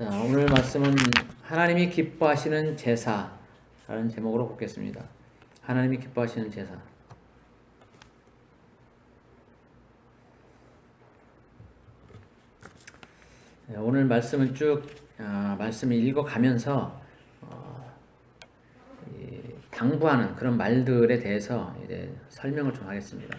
자, 오늘 말씀은 하나님이 기뻐하시는 제사라는 제목으로 보겠습니다. 하나님이 기뻐하시는 제사. 오늘 말씀을 쭉 말씀을 읽어가면서 당부하는 그런 말들에 대해서 이제 설명을 좀 하겠습니다.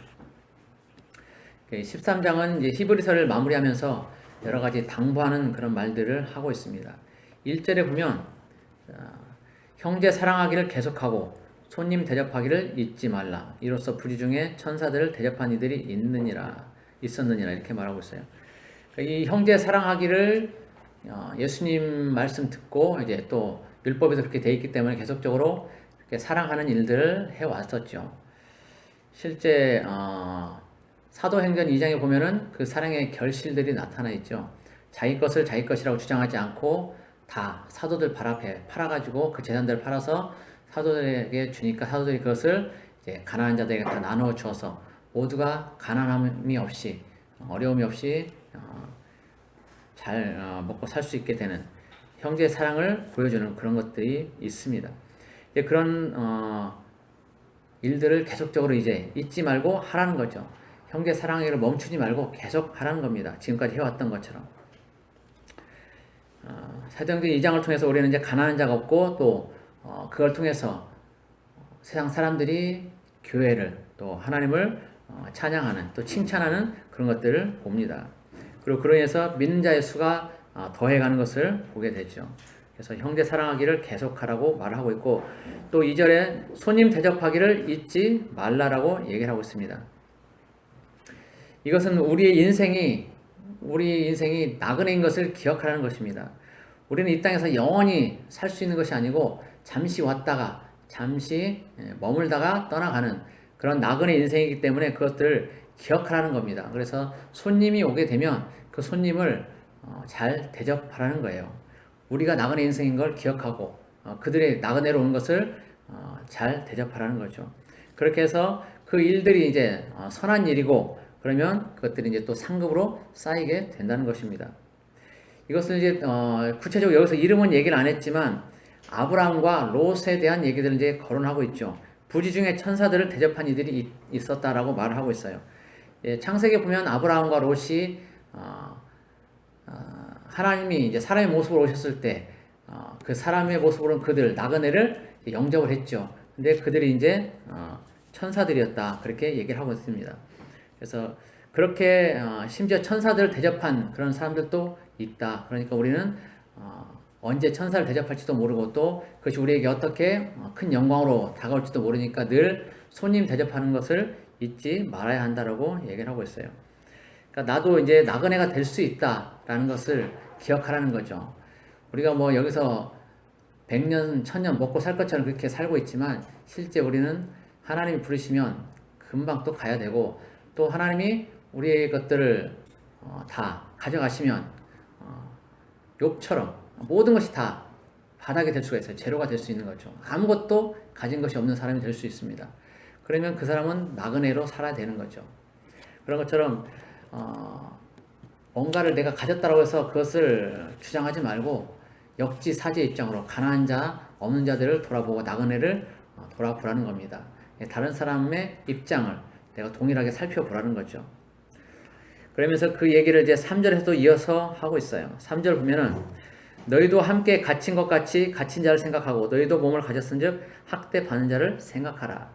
13장은 이제 히브리서를 마무리하면서 여러 가지 당부하는 그런 말들을 하고 있습니다. 1절에 보면 형제 사랑하기를 계속하고 손님 대접하기를 잊지 말라. 이로써 부지 중에 천사들을 대접한 이들이 있었느니라 이렇게 말하고 있어요. 이 형제 사랑하기를 예수님 말씀 듣고 이제 또 율법에도 그렇게 돼 있기 때문에 계속적으로 이렇게 사랑하는 일들을 해 왔었죠. 실제 사도행전 2장에 보면은 그 사랑의 결실들이 나타나 있죠. 자기 것을 자기 것이라고 주장하지 않고 다 사도들 발 앞에 팔아가지고 그 재산들을 팔아서 사도들에게 주니까 사도들이 그것을 이제 가난한 자들에게 다 나누어 주어서 모두가 가난함이 없이 어려움이 없이 잘 먹고 살 수 있게 되는 형제의 사랑을 보여주는 그런 것들이 있습니다. 그런 일들을 계속적으로 이제 잊지 말고 하라는 거죠. 형제 사랑하기를 멈추지 말고 계속 하라는 겁니다. 지금까지 해왔던 것처럼. 사도행전 2장을 통해서 우리는 이제 가난한 자가 없고 또 그걸 통해서 세상 사람들이 교회를 또 하나님을 찬양하는 또 칭찬하는 그런 것들을 봅니다. 그리고 그로 인해서 믿는 자의 수가 더해가는 것을 보게 되죠. 그래서 형제 사랑하기를 계속하라고 말하고 있고 또 2절에 손님 대접하기를 잊지 말라라고 얘기를 하고 있습니다. 이것은 우리 인생이 나그네인 것을 기억하라는 것입니다. 우리는 이 땅에서 영원히 살 수 있는 것이 아니고 잠시 왔다가 잠시 머물다가 떠나가는 그런 나그네 인생이기 때문에 그것들을 기억하라는 겁니다. 그래서 손님이 오게 되면 그 손님을 잘 대접하라는 거예요. 우리가 나그네 인생인 걸 기억하고 그들의 나그네로 온 것을 잘 대접하라는 거죠. 그렇게 해서 그 일들이 이제 선한 일이고 그러면 그것들이 이제 또 상급으로 쌓이게 된다는 것입니다. 이것은 이제 구체적으로 여기서 이름은 얘기를 안 했지만 아브라함과 롯에 대한 얘기들을 이제 거론하고 있죠. 부지 중에 천사들을 대접한 이들이 있었다라고 말을 하고 있어요. 창세기에 보면 아브라함과 롯이 하나님이 이제 사람의 모습으로 오셨을 때 그 사람의 모습으로는 그들 나그네를 영접을 했죠. 근데 그들이 이제 천사들이었다 그렇게 얘기를 하고 있습니다. 그래서 그렇게 심지어 천사들을 대접한 그런 사람들도 있다. 그러니까 우리는 언제 천사를 대접할지도 모르고 또 그것이 우리에게 어떻게 큰 영광으로 다가올지도 모르니까 늘 손님 대접하는 것을 잊지 말아야 한다라고 얘기를 하고 있어요. 그러니까 나도 이제 나그네가 될 수 있다라는 것을 기억하라는 거죠. 우리가 뭐 여기서 100년, 1000년 먹고 살 것처럼 그렇게 살고 있지만 실제 우리는 하나님이 부르시면 금방 또 가야 되고 또 하나님이 우리의 것들을 다 가져가시면 욥처럼 모든 것이 다 바닥이 될 수가 있어요. 제로가 될 수 있는 거죠. 아무것도 가진 것이 없는 사람이 될 수 있습니다. 그러면 그 사람은 나그네로 살아야 되는 거죠. 그런 것처럼 뭔가를 내가 가졌다고 해서 그것을 주장하지 말고 역지사지의 입장으로 가난한 자, 없는 자들을 돌아보고 나그네를 돌아보라는 겁니다. 다른 사람의 입장을 내가 동일하게 살펴보라는 거죠. 그러면서 그 얘기를 이제 3절에서도 이어서 하고 있어요. 3절 보면은 너희도 함께 갇힌 것 같이 갇힌 자를 생각하고 너희도 몸을 가졌은즉 학대 받는 자를 생각하라.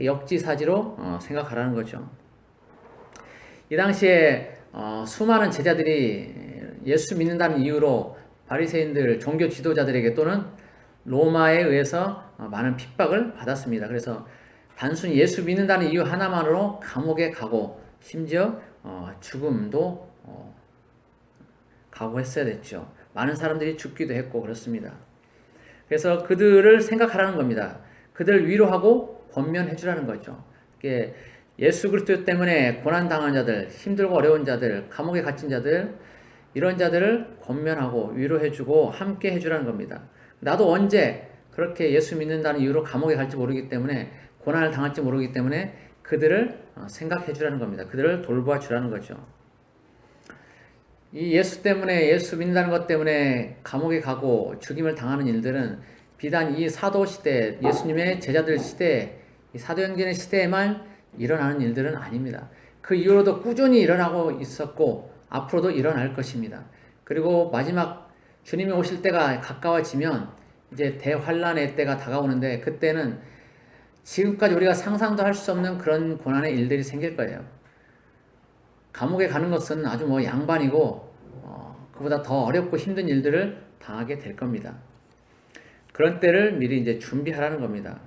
역지사지로 생각하라는 거죠. 이 당시에 수많은 제자들이 예수 믿는다는 이유로 바리새인들 종교 지도자들에게 또는 로마에 의해서 많은 핍박을 받았습니다. 그래서 단순히 예수 믿는다는 이유 하나만으로 감옥에 가고 심지어 죽음도 각오했어야 됐죠. 많은 사람들이 죽기도 했고 그렇습니다. 그래서 그들을 생각하라는 겁니다. 그들을 위로하고 권면해 주라는 거죠. 예수 그리스도 때문에 고난당한 자들, 힘들고 어려운 자들, 감옥에 갇힌 자들 이런 자들을 권면하고 위로해 주고 함께 해 주라는 겁니다. 나도 언제 그렇게 예수 믿는다는 이유로 감옥에 갈지 모르기 때문에 고난을 당할지 모르기 때문에 그들을 생각해 주라는 겁니다. 그들을 돌봐 주라는 거죠. 이 예수 때문에, 예수 믿는다는 것 때문에 감옥에 가고 죽임을 당하는 일들은 비단 이 사도 시대, 예수님의 제자들 시대, 이 사도행전의 시대에만 일어나는 일들은 아닙니다. 그 이후로도 꾸준히 일어나고 있었고 앞으로도 일어날 것입니다. 그리고 마지막 주님이 오실 때가 가까워지면 이제 대환란의 때가 다가오는데, 그때는 지금까지 우리가 상상도 할 수 없는 그런 고난의 일들이 생길 거예요. 감옥에 가는 것은 아주 뭐 양반이고 그보다 더 어렵고 힘든 일들을 당하게 될 겁니다. 그런 때를 미리 이제 준비하라는 겁니다.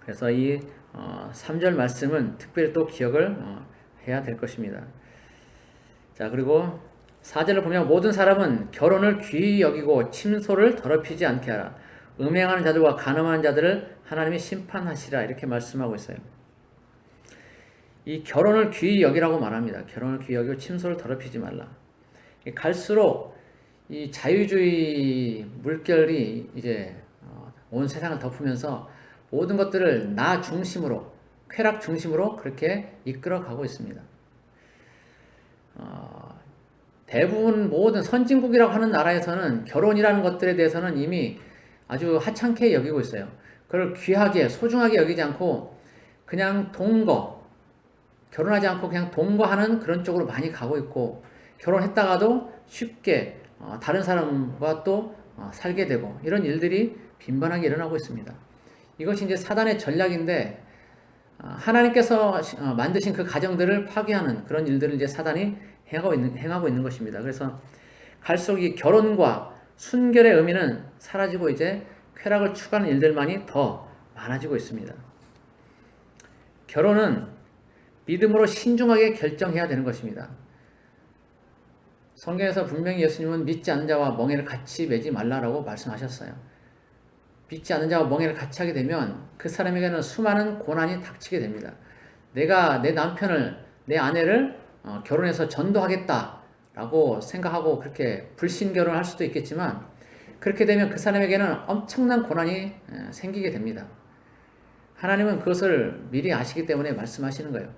그래서 이 3절 말씀은 특별히 또 기억을 해야 될 것입니다. 자, 그리고 4절을 보면 모든 사람은 결혼을 귀히 여기고 침소를 더럽히지 않게 하라. 음행하는 자들과 간음하는 자들을 하나님이 심판하시라, 이렇게 말씀하고 있어요. 이 결혼을 귀히 여기라고 말합니다. 결혼을 귀히 여기고 침소를 더럽히지 말라. 갈수록 이 자유주의 물결이 이제 온 세상을 덮으면서 모든 것들을 나 중심으로, 쾌락 중심으로 그렇게 이끌어가고 있습니다. 대부분 모든 선진국이라고 하는 나라에서는 결혼이라는 것들에 대해서는 이미 아주 하찮게 여기고 있어요. 그걸 귀하게, 소중하게 여기지 않고 그냥 동거, 결혼하지 않고 그냥 동거하는 그런 쪽으로 많이 가고 있고, 결혼했다가도 쉽게 다른 사람과 또 살게 되고, 이런 일들이 빈번하게 일어나고 있습니다. 이것이 이제 사단의 전략인데, 하나님께서 만드신 그 가정들을 파괴하는 그런 일들을 이제 사단이 행하고 있는 것입니다. 그래서 갈수록 이 결혼과 순결의 의미는 사라지고 이제 쾌락을 추구하는 일들만이 더 많아지고 있습니다. 결혼은 믿음으로 신중하게 결정해야 되는 것입니다. 성경에서 분명히 예수님은 믿지 않는 자와 멍에를 같이 매지 말라라고 말씀하셨어요. 믿지 않는 자와 멍에를 같이 하게 되면 그 사람에게는 수많은 고난이 닥치게 됩니다. 내가 내 남편을, 내 아내를 결혼해서 전도하겠다라고 생각하고 그렇게 불신결혼을 할 수도 있겠지만, 그렇게 되면 그 사람에게는 엄청난 고난이 생기게 됩니다. 하나님은 그것을 미리 아시기 때문에 말씀하시는 거예요.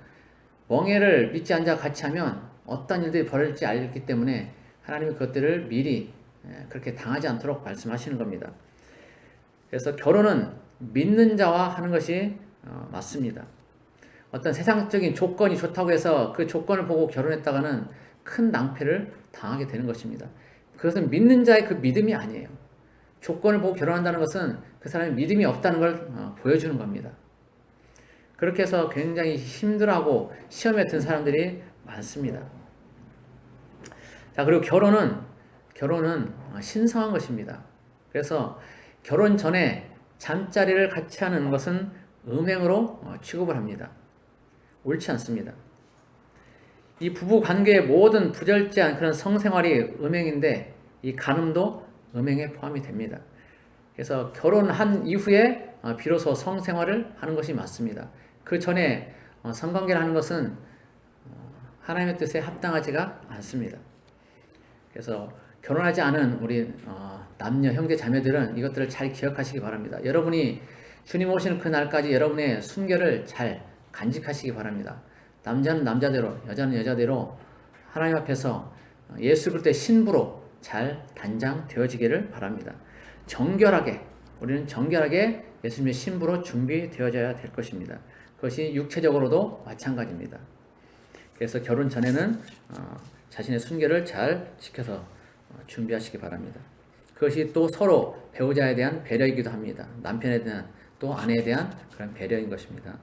멍에를 믿지 않는 자와 같이 하면 어떤 일들이 벌어질지 알기 때문에 하나님은 그것들을 미리 그렇게 당하지 않도록 말씀하시는 겁니다. 그래서 결혼은 믿는 자와 하는 것이 맞습니다. 어떤 세상적인 조건이 좋다고 해서 그 조건을 보고 결혼했다가는 큰 낭패를 당하게 되는 것입니다. 그것은 믿는 자의 그 믿음이 아니에요. 조건을 보고 결혼한다는 것은 그 사람이 믿음이 없다는 걸 보여주는 겁니다. 그렇게 해서 굉장히 힘들어하고 시험에 든 사람들이 많습니다. 자, 그리고 결혼은 신성한 것입니다. 그래서 결혼 전에 잠자리를 같이 하는 것은 음행으로 취급을 합니다. 옳지 않습니다. 이 부부 관계의 모든 부절제한 그런 성생활이 음행인데, 이 간음도 음행에 포함이 됩니다. 그래서 결혼한 이후에 비로소 성생활을 하는 것이 맞습니다. 그 전에 성관계를 하는 것은 하나님의 뜻에 합당하지가 않습니다. 그래서 결혼하지 않은 우리 남녀 형제 자매들은 이것들을 잘 기억하시기 바랍니다. 여러분이 주님 오시는 그 날까지 여러분의 순결을 잘 간직하시기 바랍니다. 남자는 남자대로, 여자는 여자대로 하나님 앞에서 예수 그리스도의 신부로 잘 단장되어지기를 바랍니다. 우리는 정결하게 예수님의 신부로 준비되어져야 될 것입니다. 그것이 육체적으로도 마찬가지입니다. 그래서 결혼 전에는 자신의 순결을 잘 지켜서 준비하시기 바랍니다. 그것이 또 서로 배우자에 대한 배려이기도 합니다. 남편에 대한, 또 아내에 대한 그런 배려인 것입니다.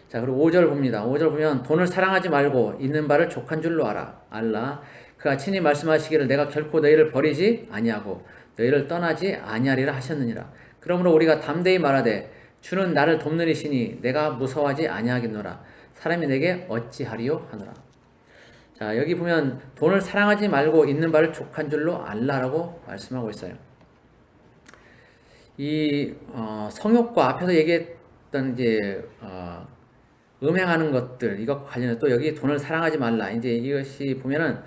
자, 그리고 5절 봅니다. 5절 보면 돈을 사랑하지 말고 있는 바를 족한 줄로 알라. 그가 친히 말씀하시기를 내가 결코 너희를 버리지 아니하고 너희를 떠나지 아니하리라 하셨느니라. 그러므로 우리가 담대히 말하되 주는 나를 돕는 이시니 내가 무서워하지 아니하겠노라. 사람이 내게 어찌하리요 하노라. 자, 여기 보면 돈을 사랑하지 말고 있는 바를 족한 줄로 알라라고 말씀하고 있어요. 이 성욕과 앞에서 얘기했던 이제 음행하는 것들, 이것과 관련해서 또 여기 돈을 사랑하지 말라. 이제 이것이 보면은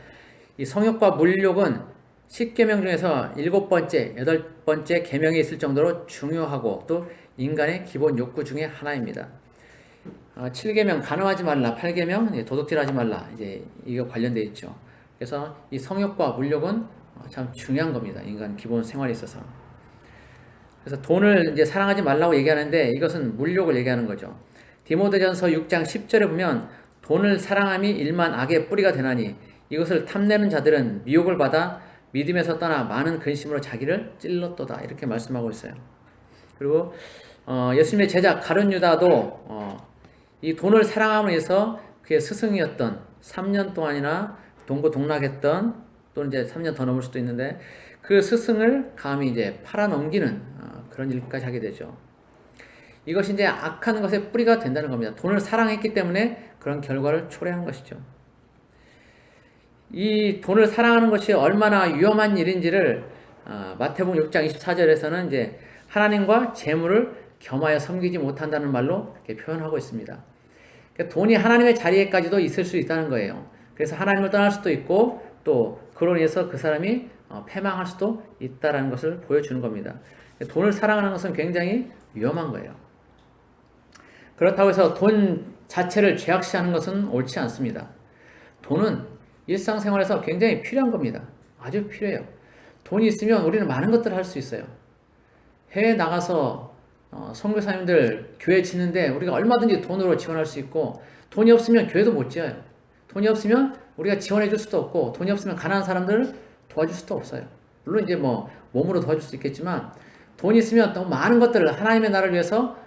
이 성욕과 물욕은 10계명 중에서 7번째, 8번째 계명에 있을 정도로 중요하고 또 인간의 기본 욕구 중에 하나입니다. 7계명 간음하지 말라, 8계명 도둑질하지 말라, 이제 이거 관련돼 있죠. 그래서 이 성욕과 물욕은 참 중요한 겁니다. 인간 기본 생활에 있어서. 그래서 돈을 이제 사랑하지 말라고 얘기하는데 이것은 물욕을 얘기하는 거죠. 디모데전서 6장 10절에 보면 돈을 사랑함이 일만 악의 뿌리가 되나니 이것을 탐내는 자들은 미혹을 받아 믿음에서 떠나 많은 근심으로 자기를 찔렀도다, 이렇게 말씀하고 있어요. 그리고 예수님의 제자 가룟 유다도 이 돈을 사랑함으로 해서 그의 스승이었던 3년 동안이나 동고동락했던, 또는 이제 3년 더 넘을 수도 있는데 그 스승을 감히 이제 팔아넘기는 그런 일까지 하게 되죠. 이것이 이제 악한 것의 뿌리가 된다는 겁니다. 돈을 사랑했기 때문에 그런 결과를 초래한 것이죠. 이 돈을 사랑하는 것이 얼마나 위험한 일인지를 마태복음 6장 24절에서는 이제 하나님과 재물을 겸하여 섬기지 못한다는 말로 이렇게 표현하고 있습니다. 그러니까 돈이 하나님의 자리에까지도 있을 수 있다는 거예요. 그래서 하나님을 떠날 수도 있고 또 그로 인해서 그 사람이 패망할 수도 있다는 것을 보여주는 겁니다. 돈을 사랑하는 것은 굉장히 위험한 거예요. 그렇다고 해서 돈 자체를 죄악시하는 것은 옳지 않습니다. 돈은 일상생활에서 굉장히 필요한 겁니다. 아주 필요해요. 돈이 있으면 우리는 많은 것들을 할 수 있어요. 해외 나가서 선교사님들 교회 짓는데 우리가 얼마든지 돈으로 지원할 수 있고, 돈이 없으면 교회도 못 지어요. 돈이 없으면 우리가 지원해 줄 수도 없고, 돈이 없으면 가난한 사람들을 도와줄 수도 없어요. 물론 이제 뭐 몸으로 도와줄 수 있겠지만 돈이 있으면 더 많은 것들을, 하나님의 나라를 위해서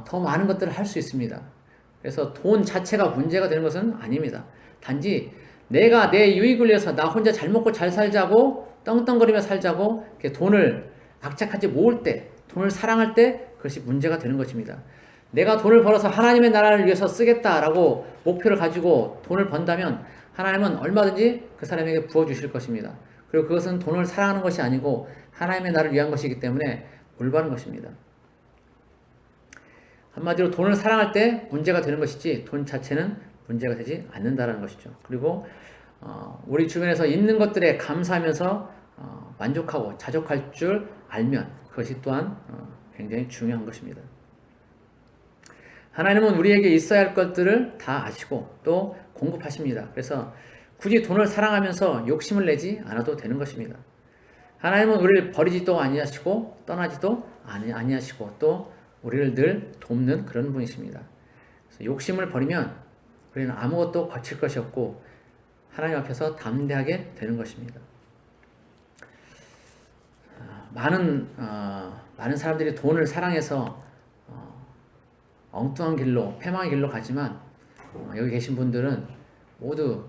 더 많은 것들을 할 수 있습니다. 그래서 돈 자체가 문제가 되는 것은 아닙니다. 단지 내가 내 유익을 위해서 나 혼자 잘 먹고 잘 살자고 떵떵거리며 살자고 돈을 악착같이 모을 때, 돈을 사랑할 때 그것이 문제가 되는 것입니다. 내가 돈을 벌어서 하나님의 나라를 위해서 쓰겠다라고 목표를 가지고 돈을 번다면 하나님은 얼마든지 그 사람에게 부어주실 것입니다. 그리고 그것은 돈을 사랑하는 것이 아니고 하나님의 나라를 위한 것이기 때문에 올바른 것입니다. 한마디로 돈을 사랑할 때 문제가 되는 것이지 돈 자체는 문제가 되지 않는다는 것이죠. 그리고 우리 주변에서 있는 것들에 감사하면서 만족하고 자족할 줄 알면 그것이 또한 굉장히 중요한 것입니다. 하나님은 우리에게 있어야 할 것들을 다 아시고 또 공급하십니다. 그래서 굳이 돈을 사랑하면서 욕심을 내지 않아도 되는 것입니다. 하나님은 우리를 버리지도 아니하시고 떠나지도 아니하시고 또 우리를 늘 돕는 그런 분이십니다. 그래서 욕심을 버리면 우리는 아무것도 거칠 것이 없고 하나님 앞에서 담대하게 되는 것입니다. 많은 사람들이 돈을 사랑해서 엉뚱한 길로, 패망의 길로 가지만 여기 계신 분들은 모두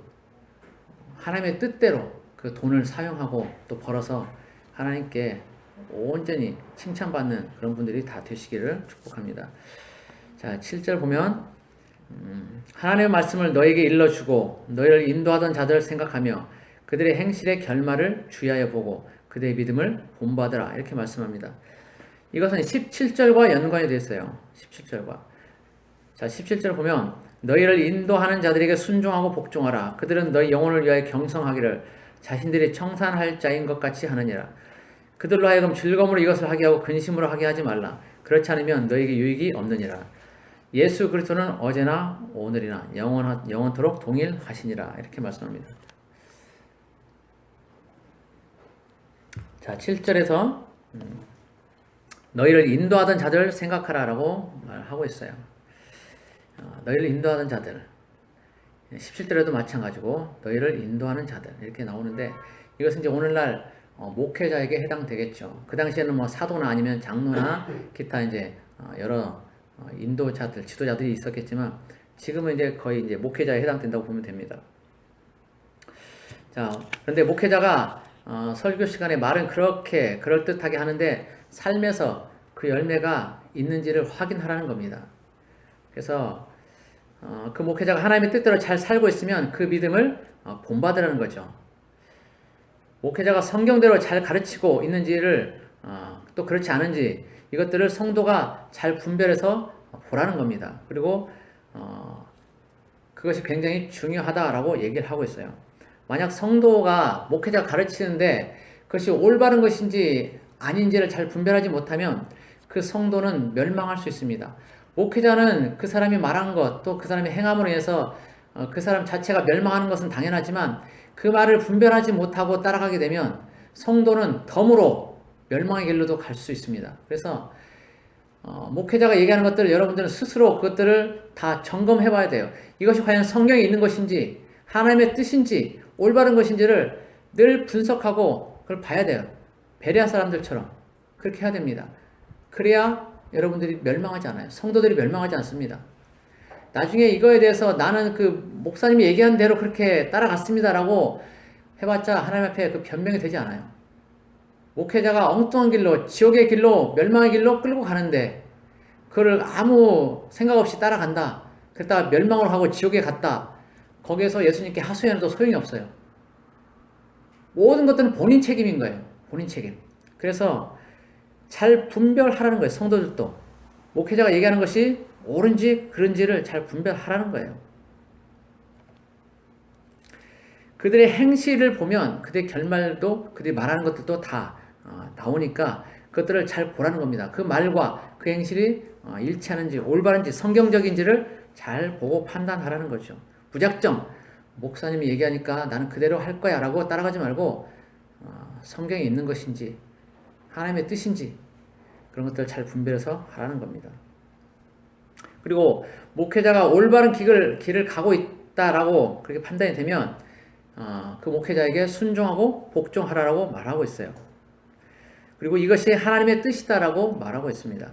하나님의 뜻대로 그 돈을 사용하고 또 벌어서 하나님께 온전히 칭찬받는 그런 분들이 다 되시기를 축복합니다. 자, 7절 보면 하나님의 말씀을 너에게 일러주고 너희를 인도하던 자들을 생각하며 그들의 행실의 결말을 주의하여 보고 그들의 믿음을 본받으라, 이렇게 말씀합니다. 이것은 17절과 연관이 되어 있어요. 17절과. 자, 17절 보면 너희를 인도하는 자들에게 순종하고 복종하라. 그들은 너희 영혼을 위하여 경성하기를 자신들이 청산할 자인 것 같이 하느니라. 그들로 하여금 즐거움으로 이것을 하게 하고 근심으로 하게 하지 말라. 그렇지 않으면 너희에게 유익이 없느니라. 예수 그리스도는 어제나 오늘이나 영원토록 동일하시니라, 이렇게 말씀합니다. 자, 7절에서 너희를 인도하던 자들 생각하라 라고 말하고 있어요. 너희를 인도하던 자들, 17절에도 마찬가지고 너희를 인도하는 자들, 이렇게 나오는데 이것은 이제 오늘날 목회자에게 해당되겠죠. 그 당시에는 뭐 사도나 아니면 장로나 기타 이제 여러 인도자들, 지도자들이 있었겠지만 지금은 이제 거의 이제 목회자에 해당된다고 보면 됩니다. 자, 그런데 목회자가 설교 시간에 말은 그렇게 그럴듯하게 하는데 삶에서 그 열매가 있는지를 확인하라는 겁니다. 그래서 그 목회자가 하나님의 뜻대로 잘 살고 있으면 그 믿음을 본받으라는 거죠. 목회자가 성경대로 잘 가르치고 있는지를 또 그렇지 않은지 이것들을 성도가 잘 분별해서 보라는 겁니다. 그리고 그것이 굉장히 중요하다라고 얘기를 하고 있어요. 만약 성도가 목회자가 가르치는데 그것이 올바른 것인지 아닌지를 잘 분별하지 못하면 그 성도는 멸망할 수 있습니다. 목회자는 그 사람이 말한 것, 또 그 사람의 행함으로 인해서 그 사람 자체가 멸망하는 것은 당연하지만 그 말을 분별하지 못하고 따라가게 되면 성도는 덤으로 멸망의 길로도 갈 수 있습니다. 그래서 목회자가 얘기하는 것들을 여러분들은 스스로 그것들을 다 점검해 봐야 돼요. 이것이 과연 성경에 있는 것인지 하나님의 뜻인지 올바른 것인지를 늘 분석하고 그걸 봐야 돼요. 베레아 사람들처럼 그렇게 해야 됩니다. 그래야 여러분들이 멸망하지 않아요. 성도들이 멸망하지 않습니다. 나중에 이거에 대해서 나는 그 목사님이 얘기한 대로 그렇게 따라갔습니다라고 해봤자 하나님 앞에 그 변명이 되지 않아요. 목회자가 엉뚱한 길로, 지옥의 길로, 멸망의 길로 끌고 가는데 그걸 아무 생각 없이 따라간다. 그랬다가 멸망을 하고 지옥에 갔다. 거기에서 예수님께 하소연해도 소용이 없어요. 모든 것들은 본인 책임인 거예요. 본인 책임. 그래서 잘 분별하라는 거예요. 성도들도. 목회자가 얘기하는 것이 옳은지 그른지를 잘 분별하라는 거예요. 그들의 행실을 보면 그들의 결말도 그들이 말하는 것들도 다 나오니까 그것들을 잘 보라는 겁니다. 그 말과 그 행실이 일치하는지 올바른지 성경적인지를 잘 보고 판단하라는 거죠. 무작정 목사님이 얘기하니까 나는 그대로 할 거야 라고 따라가지 말고 성경에 있는 것인지 하나님의 뜻인지 그런 것들을 잘 분별해서 하라는 겁니다. 그리고 목회자가 올바른 길을 가고 있다라고 그렇게 판단이 되면 그 목회자에게 순종하고 복종하라고 말하고 있어요. 그리고 이것이 하나님의 뜻이다라고 말하고 있습니다.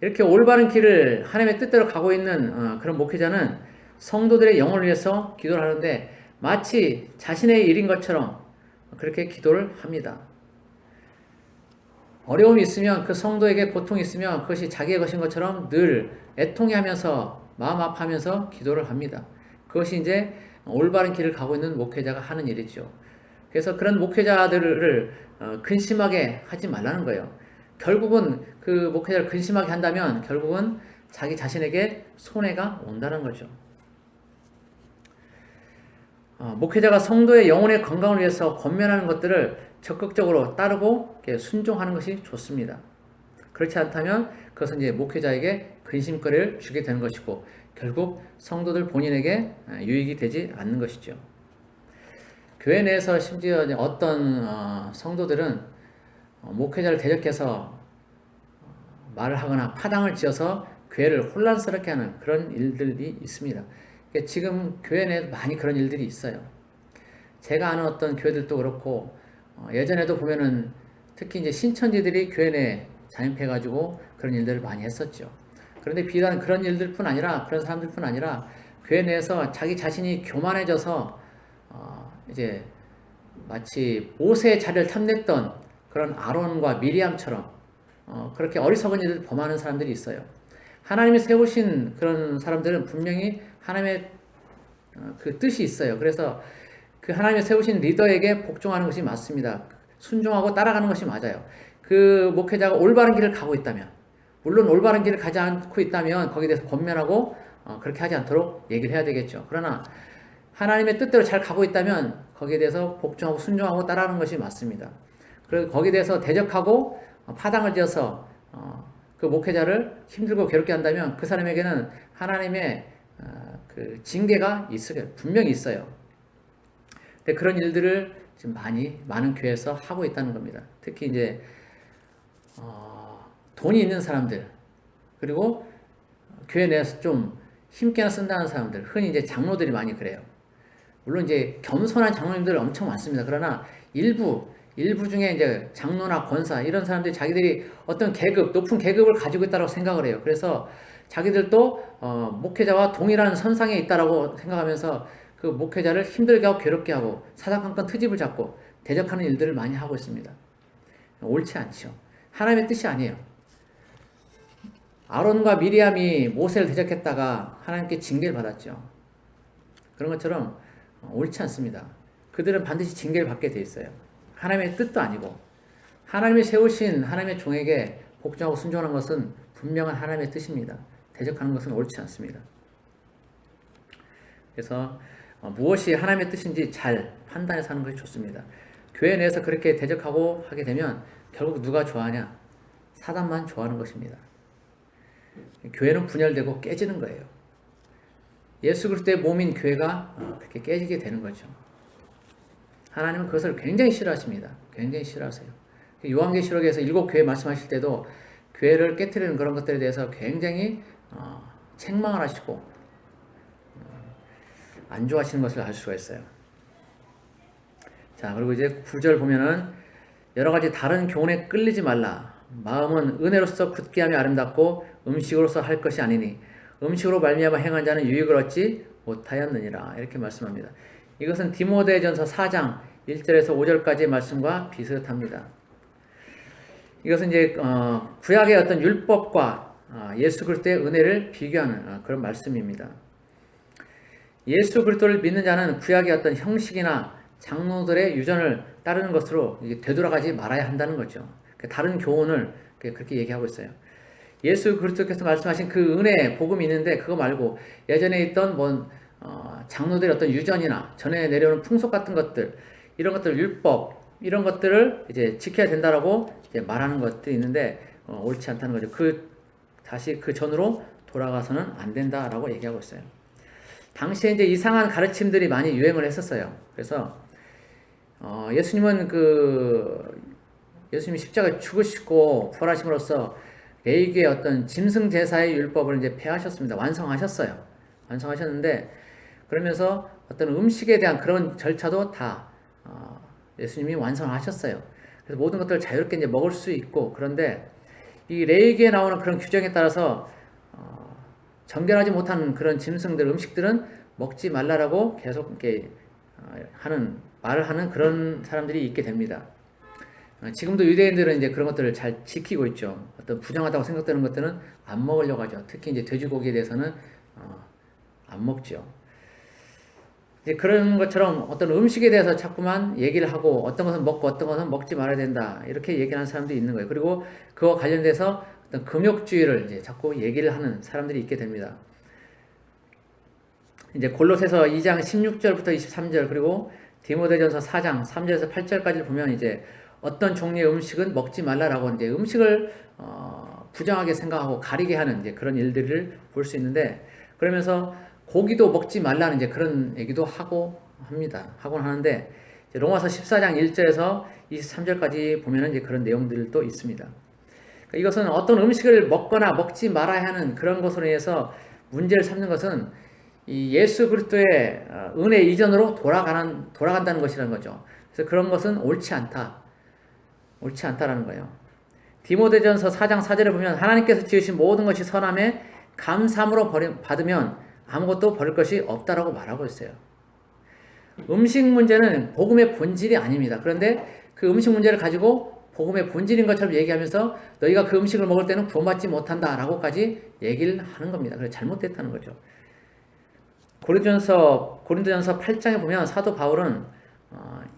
이렇게 올바른 길을 하나님의 뜻대로 가고 있는 그런 목회자는 성도들의 영혼을 위해서 기도를 하는데 마치 자신의 일인 것처럼 그렇게 기도를 합니다. 어려움이 있으면 그 성도에게 고통이 있으면 그것이 자기의 것인 것처럼 늘 애통해하면서 마음 아파하면서 기도를 합니다. 그것이 이제 올바른 길을 가고 있는 목회자가 하는 일이죠. 그래서 그런 목회자들을 근심하게 하지 말라는 거예요. 결국은 그 목회자를 근심하게 한다면 결국은 자기 자신에게 손해가 온다는 거죠. 목회자가 성도의 영혼의 건강을 위해서 권면하는 것들을 적극적으로 따르고 순종하는 것이 좋습니다. 그렇지 않다면 그것은 이제 목회자에게 근심거리를 주게 되는 것이고 결국 성도들 본인에게 유익이 되지 않는 것이죠. 교회 내에서 심지어 어떤 성도들은 목회자를 대적해서 말을 하거나 파당을 지어서 교회를 혼란스럽게 하는 그런 일들이 있습니다. 지금 교회 내에 많이 그런 일들이 있어요. 제가 아는 어떤 교회들도 그렇고 예전에도 보면은 특히 이제 신천지들이 교회 내에 잠입해가지고 그런 일들을 많이 했었죠. 그런데 비단 그런 일들뿐 아니라 그런 사람들뿐 아니라 교회 내에서 자기 자신이 교만해져서 이제 마치 모세의 자리를 탐냈던 그런 아론과 미리암처럼 그렇게 어리석은 일을 범하는 사람들이 있어요. 하나님이 세우신 그런 사람들은 분명히 하나님의 그 뜻이 있어요. 그래서 그 하나님이 세우신 리더에게 복종하는 것이 맞습니다. 순종하고 따라가는 것이 맞아요. 그 목회자가 올바른 길을 가고 있다면, 물론 올바른 길을 가지 않고 있다면 거기에 대해서 권면하고 그렇게 하지 않도록 얘기를 해야 되겠죠. 그러나 하나님의 뜻대로 잘 가고 있다면 거기에 대해서 복종하고 순종하고 따라가는 것이 맞습니다. 그리고 거기에 대해서 대적하고 파당을 지어서 그 목회자를 힘들고 괴롭게 한다면 그 사람에게는 하나님의 그 징계가 분명히 있어요. 근데 그런 일들을 지금 많은 교회에서 하고 있다는 겁니다. 특히 이제 돈이 있는 사람들 그리고 교회 내에서 좀 힘께나 쓴다는 사람들, 흔히 이제 장로들이 많이 그래요. 물론 이제 겸손한 장로님들 엄청 많습니다. 그러나 일부 중에 이제 장로나 권사 이런 사람들이 자기들이 어떤 높은 계급을 가지고 있다고 생각을 해요. 그래서 자기들도 목회자와 동일한 선상에 있다라고 생각하면서 그 목회자를 힘들게 하고 괴롭게 하고 사사건건 트집을 잡고 대적하는 일들을 많이 하고 있습니다. 옳지 않죠. 하나님의 뜻이 아니에요. 아론과 미리암이 모세를 대적했다가 하나님께 징계를 받았죠. 그런 것처럼 옳지 않습니다. 그들은 반드시 징계를 받게 돼 있어요. 하나님의 뜻도 아니고 하나님이 세우신 하나님의 종에게 복종하고 순종하는 것은 분명한 하나님의 뜻입니다. 대적하는 것은 옳지 않습니다. 그래서 무엇이 하나님의 뜻인지 잘 판단해서 하는 것이 좋습니다. 교회 내에서 그렇게 대적하고 하게 되면 결국 누가 좋아하냐? 사단만 좋아하는 것입니다. 교회는 분열되고 깨지는 거예요. 예수 그리스도의 몸인 교회가 그렇게 깨지게 되는 거죠. 하나님은 그것을 굉장히 싫어하십니다. 굉장히 싫어하세요. 요한계시록에서 7교회 말씀하실 때도 교회를 깨트리는 그런 것들에 대해서 굉장히 책망을 하시고 안 좋아하시는 것을 알 수가 있어요. 자, 그리고 이제 9절 보면은 여러 가지 다른 교훈에 끌리지 말라. 마음은 은혜로서 굳게 함이 아름답고 음식으로서 할 것이 아니니 음식으로 말미암아 행한 자는 유익을 얻지 못하였느니라. 이렇게 말씀합니다. 이것은 디모데전서 4장 1절에서 5절까지의 말씀과 비슷합니다. 이것은 이제 구약의 어떤 율법과 예수 그리스도의 은혜를 비교하는 그런 말씀입니다. 예수 그리스도를 믿는 자는 구약의 어떤 형식이나 장로들의 유전을 따르는 것으로 되돌아가지 말아야 한다는 거죠. 다른 교훈을 그렇게 얘기하고 있어요. 예수 그리스도께서 말씀하신 그 은혜 복음이 있는데 그거 말고 예전에 있던 장로들의 어떤 유전이나 전에 내려오는 풍속 같은 것들, 이런 것들 율법 이런 것들을 이제 지켜야 된다라고 이제 말하는 것들이 있는데 옳지 않다는 거죠. 다시 그 전으로 돌아가서는 안 된다라고 얘기하고 있어요. 당시에 이제 이상한 가르침들이 많이 유행을 했었어요. 그래서 예수님은 예수님이 십자가에 죽으시고 부활하심으로써 레위기의 어떤 짐승 제사의 율법을 이제 폐하셨습니다. 완성하셨어요. 완성하셨는데 그러면서 어떤 음식에 대한 그런 절차도 다 예수님이 완성하셨어요. 그래서 모든 것들을 자유롭게 이제 먹을 수 있고, 그런데 이 레위기에 나오는 그런 규정에 따라서 정결하지 못한 그런 짐승들, 음식들은 먹지 말라라고 계속 이렇게 말을 하는 그런 사람들이 있게 됩니다. 지금도 유대인들은 이제 그런 것들을 잘 지키고 있죠. 어떤 부정하다고 생각되는 것들은 안 먹으려고 하죠. 특히 이제 돼지고기에 대해서는 안 먹죠. 이제 그런 것처럼 어떤 음식에 대해서 자꾸만 얘기를 하고 어떤 것은 먹고 어떤 것은 먹지 말아야 된다 이렇게 얘기하는 사람들이 있는 거예요. 그리고 그와 관련돼서 어떤 금욕주의를 이제 자꾸 얘기를 하는 사람들이 있게 됩니다. 이제 골로새서 2장 16절부터 23절 그리고 디모데전서 4장 3절에서 8절까지 보면 이제 어떤 종류의 음식은 먹지 말라라고 이제 음식을 부정하게 생각하고 가리게 하는 이제 그런 일들을 볼 수 있는데, 그러면서 고기도 먹지 말라는 이제 그런 얘기도 하곤 하는데, 로마서 14장 1절에서 23절까지 보면은 이제 그런 내용들도 있습니다. 그러니까 이것은 어떤 음식을 먹거나 먹지 말아야 하는 그런 것으로 인해서 문제를 삼는 것은 이 예수 그리스도의 은혜 이전으로 돌아간다는 것이라는 거죠. 그래서 그런 것은 옳지 않다라는 거예요. 디모데전서 4장 4절에 보면 하나님께서 지으신 모든 것이 선함에 감사함으로 받으면 아무것도 버릴 것이 없다라고 말하고 있어요. 음식 문제는 복음의 본질이 아닙니다. 그런데 그 음식 문제를 가지고 복음의 본질인 것처럼 얘기하면서 너희가 그 음식을 먹을 때는 구원받지 못한다라고까지 얘기를 하는 겁니다. 그래서 잘못됐다는 거죠. 고린도전서 8장에 보면 사도 바울은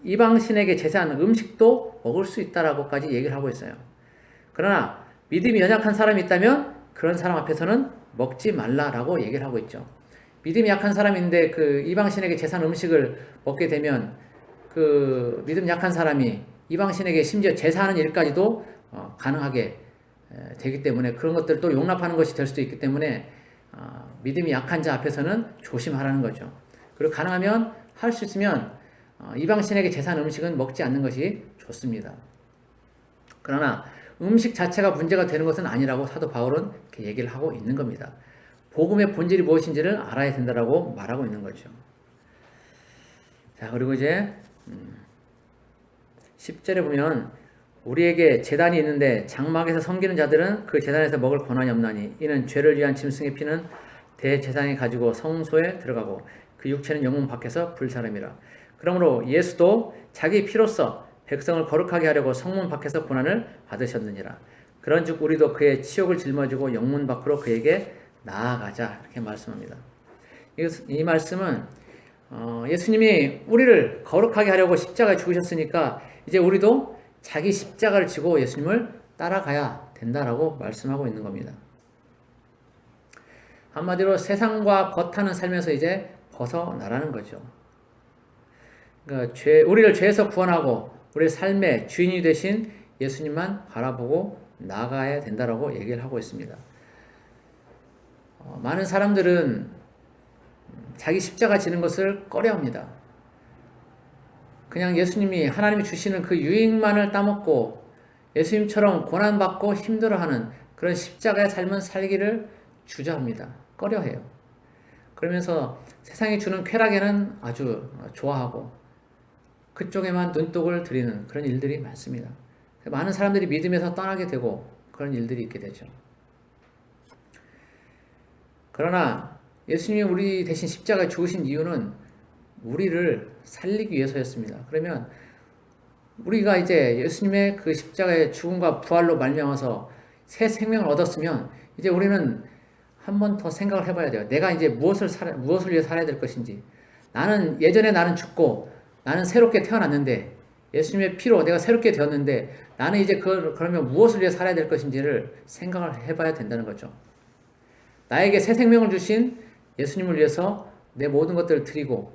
이방신에게 제사하는 음식도 먹을 수 있다라고까지 얘기를 하고 있어요. 그러나 믿음이 연약한 사람이 있다면 그런 사람 앞에서는 먹지 말라라고 얘기를 하고 있죠. 믿음이 약한 사람인데 그 이방신에게 제사하는 음식을 먹게 되면 그 믿음 약한 사람이 이방신에게 심지어 제사하는 일까지도 가능하게 되기 때문에 그런 것들을 또 용납하는 것이 될 수도 있기 때문에 믿음이 약한 자 앞에서는 조심하라는 거죠. 그리고 가능하면 할 수 있으면 이방신에게 제사한 음식은 먹지 않는 것이 좋습니다. 그러나 음식 자체가 문제가 되는 것은 아니라고 사도 바울은 이렇게 얘기를 하고 있는 겁니다. 복음의 본질이 무엇인지를 알아야 된다라고 말하고 있는 거죠. 자, 그리고 이제 10절에 보면 우리에게 제단이 있는데 장막에서 섬기는 자들은 그 제단에서 먹을 권한이 없나니 이는 죄를 위한 짐승의 피는 대제사장이 가지고 성소에 들어가고 그 육체는 영문 밖에서 불사름이라. 그러므로 예수도 자기 피로써 백성을 거룩하게 하려고 성문 밖에서 고난을 받으셨느니라. 그런즉 우리도 그의 치욕을 짊어지고 영문 밖으로 그에게 나아가자. 이렇게 말씀합니다. 이 말씀은 예수님이 우리를 거룩하게 하려고 십자가에 죽으셨으니까 이제 우리도 자기 십자가를 지고 예수님을 따라가야 된다라고 말씀하고 있는 겁니다. 한마디로 세상과 버타는 삶에서 이제 벗어나라는 거죠. 그러니까 우리를 죄에서 구원하고 우리의 삶의 주인이 되신 예수님만 바라보고 나가야 된다라고 얘기를 하고 있습니다. 많은 사람들은 자기 십자가 지는 것을 꺼려합니다. 그냥 예수님이 하나님이 주시는 그 유익만을 따먹고 예수님처럼 고난받고 힘들어하는 그런 십자가의 삶은 살기를 주저합니다. 꺼려해요. 그러면서 세상이 주는 쾌락에는 아주 좋아하고 그쪽에만 눈독을 들이는 그런 일들이 많습니다. 많은 사람들이 믿음에서 떠나게 되고 그런 일들이 있게 되죠. 그러나 예수님이 우리 대신 십자가에 죽으신 이유는 우리를 살리기 위해서였습니다. 그러면 우리가 이제 예수님의 그 십자가의 죽음과 부활로 말미암아서 새 생명을 얻었으면 이제 우리는 한 번 더 생각을 해봐야 돼요. 내가 이제 무엇을 위해 살아야 될 것인지. 예전에 나는 죽고 나는 새롭게 태어났는데 예수님의 피로 내가 새롭게 되었는데 나는 이제 그러면 무엇을 위해 살아야 될 것인지를 생각을 해봐야 된다는 거죠. 나에게 새 생명을 주신 예수님을 위해서 내 모든 것들을 드리고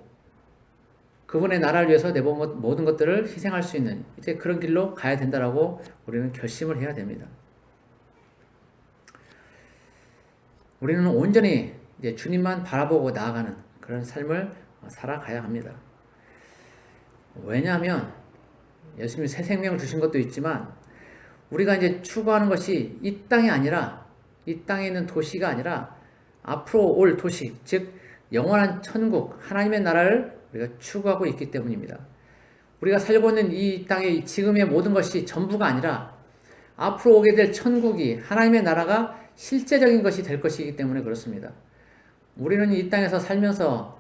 그분의 나라를 위해서 내 모든 것들을 희생할 수 있는 이제 그런 길로 가야 된다라고 우리는 결심을 해야 됩니다. 우리는 온전히 이제 주님만 바라보고 나아가는 그런 삶을 살아가야 합니다. 왜냐하면 예수님이 새 생명을 주신 것도 있지만 우리가 이제 추구하는 것이 이 땅이 아니라 이 땅에 있는 도시가 아니라 앞으로 올 도시, 즉 영원한 천국, 하나님의 나라를 우리가 추구하고 있기 때문입니다. 우리가 살고 있는 이 땅의 지금의 모든 것이 전부가 아니라 앞으로 오게 될 천국이 하나님의 나라가 실제적인 것이 될 것이기 때문에 그렇습니다. 우리는 이 땅에서 살면서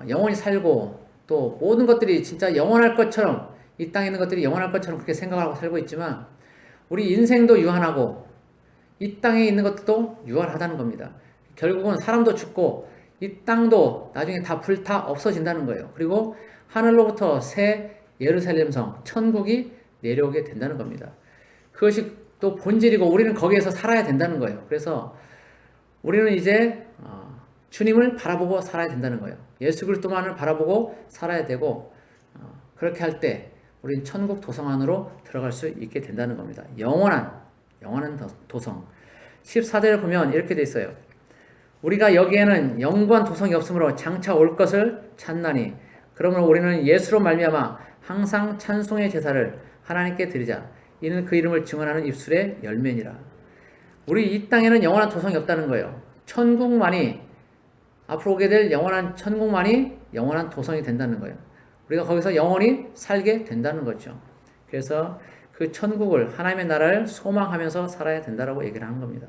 영원히 살고 또 모든 것들이 진짜 영원할 것처럼 이 땅에 있는 것들이 영원할 것처럼 그렇게 생각하고 살고 있지만 우리 인생도 유한하고 이 땅에 있는 것도 유한하다는 겁니다. 결국은 사람도 죽고 이 땅도 나중에 다 불타 없어진다는 거예요. 그리고 하늘로부터 새 예루살렘 성, 천국이 내려오게 된다는 겁니다. 그것이 또 본질이고 우리는 거기에서 살아야 된다는 거예요. 그래서 우리는 이제 주님을 바라보고 살아야 된다는 거예요. 예수 그리스도만을 바라보고 살아야 되고 그렇게 할 때 우리는 천국 도성 안으로 들어갈 수 있게 된다는 겁니다. 영원한 도성. 14절을 보면 이렇게 돼 있어요. 우리가 여기에는 영구한 도성이 없으므로 장차 올 것을 찾나니 그러므로 우리는 예수로 말미암아 항상 찬송의 제사를 하나님께 드리자. 이는 그 이름을 증언하는 입술의 열매니라. 우리 이 땅에는 영원한 도성이 없다는 거예요. 천국만이 앞으로 오게 될 영원한 천국만이 영원한 도성이 된다는 거예요. 우리가 거기서 영원히 살게 된다는 거죠. 그래서 그 천국을 하나님의 나라를 소망하면서 살아야 된다라고 얘기를 하는 겁니다.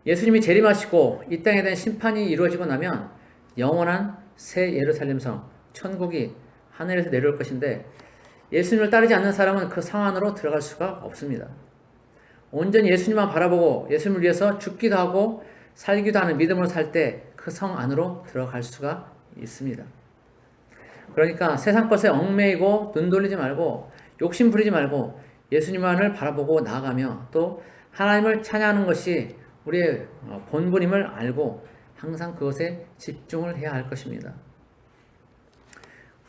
예수님이 재림하시고 이 땅에 대한 심판이 이루어지고 나면 영원한 새 예루살렘 성, 천국이 하늘에서 내려올 것인데 예수님을 따르지 않는 사람은 그 성 안으로 들어갈 수가 없습니다. 온전히 예수님만 바라보고 예수님을 위해서 죽기도 하고 살기도 하는 믿음으로 살 때 그 성 안으로 들어갈 수가 있습니다. 그러니까 세상 것에 얽매이고 눈 돌리지 말고 욕심 부리지 말고 예수님만을 바라보고 나아가며 또 하나님을 찬양하는 것이 우리의 본분임을 알고 항상 그것에 집중을 해야 할 것입니다.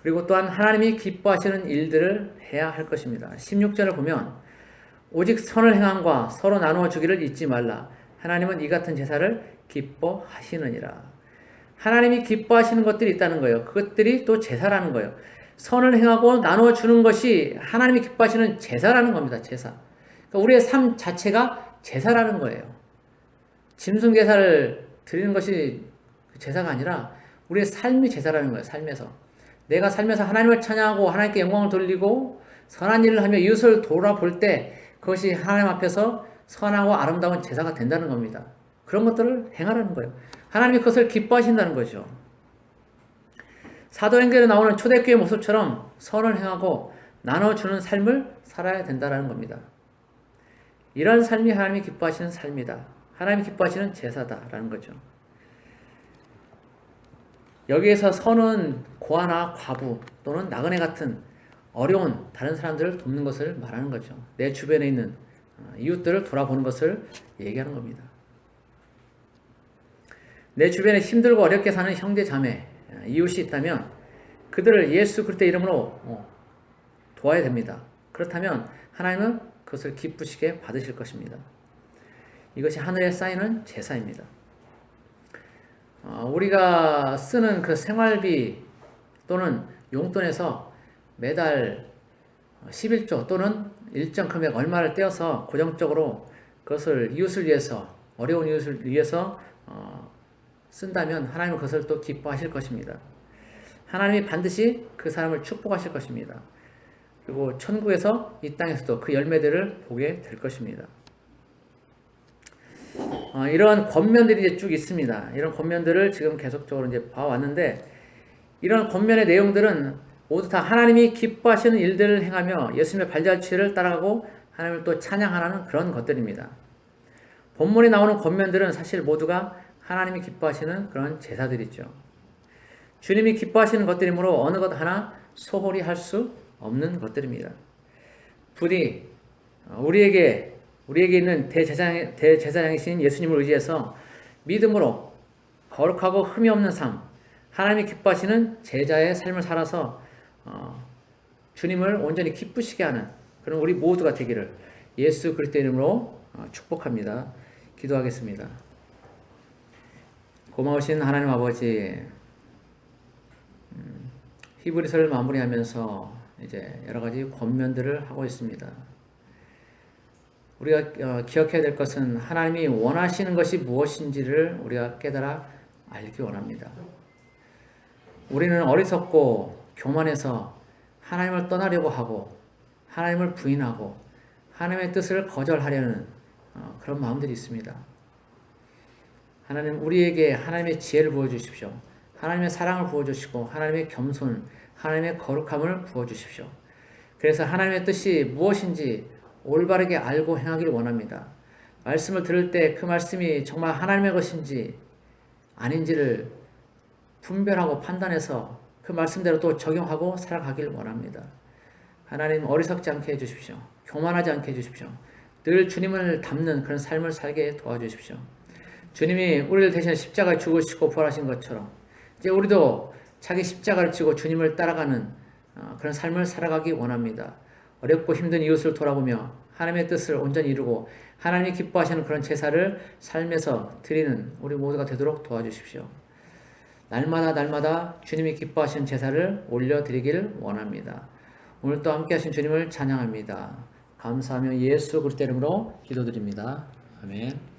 그리고 또한 하나님이 기뻐하시는 일들을 해야 할 것입니다. 16절을 보면 오직 선을 행함과 서로 나누어 주기를 잊지 말라. 하나님은 이 같은 제사를 기뻐하시느니라. 하나님이 기뻐하시는 것들이 있다는 거예요. 그것들이 또 제사라는 거예요. 선을 행하고 나누어 주는 것이 하나님이 기뻐하시는 제사라는 겁니다. 제사. 그러니까 우리의 삶 자체가 제사라는 거예요. 짐승 제사를 드리는 것이 제사가 아니라 우리의 삶이 제사라는 거예요. 삶에서. 내가 살면서 하나님을 찬양하고 하나님께 영광을 돌리고 선한 일을 하며 이웃을 돌아볼 때 그것이 하나님 앞에서 선하고 아름다운 제사가 된다는 겁니다. 그런 것들을 행하라는 거예요. 하나님이 그것을 기뻐하신다는 거죠. 사도행전에 나오는 초대교회 모습처럼 선을 행하고 나눠주는 삶을 살아야 된다는 겁니다. 이런 삶이 하나님이 기뻐하시는 삶이다. 하나님이 기뻐하시는 제사다라는 거죠. 여기에서 선은 고아나 과부 또는 나그네 같은 어려운 다른 사람들을 돕는 것을 말하는 거죠. 내 주변에 있는 이웃들을 돌아보는 것을 얘기하는 겁니다. 내 주변에 힘들고 어렵게 사는 형제 자매, 이웃이 있다면 그들을 예수 그리스도의 이름으로 도와야 됩니다. 그렇다면 하나님은 그것을 기쁘시게 받으실 것입니다. 이것이 하늘에 쌓이는 제사입니다. 우리가 쓰는 그 생활비 또는 용돈에서 매달 11조 또는 일정 금액 얼마를 떼어서 고정적으로 그것을 이웃을 위해서, 어려운 이웃을 위해서 쓴다면 하나님은 그것을 또 기뻐하실 것입니다. 하나님이 반드시 그 사람을 축복하실 것입니다. 그리고 천국에서 이 땅에서도 그 열매들을 보게 될 것입니다. 이런 권면들이 이제 쭉 있습니다. 이런 권면들을 지금 계속적으로 이제 봐왔는데, 이런 권면의 내용들은 모두 다 하나님이 기뻐하시는 일들을 행하며 예수님의 발자취를 따라가고 하나님을 또 찬양하는 그런 것들입니다. 본문에 나오는 권면들은 사실 모두가 하나님이 기뻐하시는 그런 제사들이죠. 주님이 기뻐하시는 것들이므로 어느 것 하나 소홀히 할 수 없는 것들입니다. 부디 우리에게 있는 대제사장이신 예수님을 의지해서 믿음으로 거룩하고 흠이 없는 삶, 하나님이 기뻐하시는 제자의 삶을 살아서 주님을 온전히 기쁘시게 하는 그런 우리 모두가 되기를 예수 그리스도 이름으로 축복합니다. 기도하겠습니다. 고마우신 하나님 아버지, 히브리서를 마무리하면서 이제 여러 가지 권면들을 하고 있습니다. 우리가 기억해야 될 것은 하나님이 원하시는 것이 무엇인지를 우리가 깨달아 알기 원합니다. 우리는 어리석고 교만해서 하나님을 떠나려고 하고 하나님을 부인하고 하나님의 뜻을 거절하려는 그런 마음들이 있습니다. 하나님, 우리에게 하나님의 지혜를 부어주십시오. 하나님의 사랑을 부어주시고 하나님의 겸손, 하나님의 거룩함을 부어주십시오. 그래서 하나님의 뜻이 무엇인지 올바르게 알고 행하기를 원합니다. 말씀을 들을 때 그 말씀이 정말 하나님의 것인지 아닌지를 분별하고 판단해서 그 말씀대로 또 적용하고 살아가기를 원합니다. 하나님, 어리석지 않게 해주십시오. 교만하지 않게 해주십시오. 늘 주님을 닮는 그런 삶을 살게 도와주십시오. 주님이 우리를 대신 십자가에 죽으시고 부활하신 것처럼 이제 우리도 자기 십자가를 지고 주님을 따라가는 그런 삶을 살아가기 원합니다. 어렵고 힘든 이웃을 돌아보며 하나님의 뜻을 온전히 이루고 하나님이 기뻐하시는 그런 제사를 삶에서 드리는 우리 모두가 되도록 도와주십시오. 날마다 주님이 기뻐하시는 제사를 올려드리기를 원합니다. 오늘 또 함께 하신 주님을 찬양합니다. 감사하며 예수 그리스도 이름으로 기도드립니다. 아멘.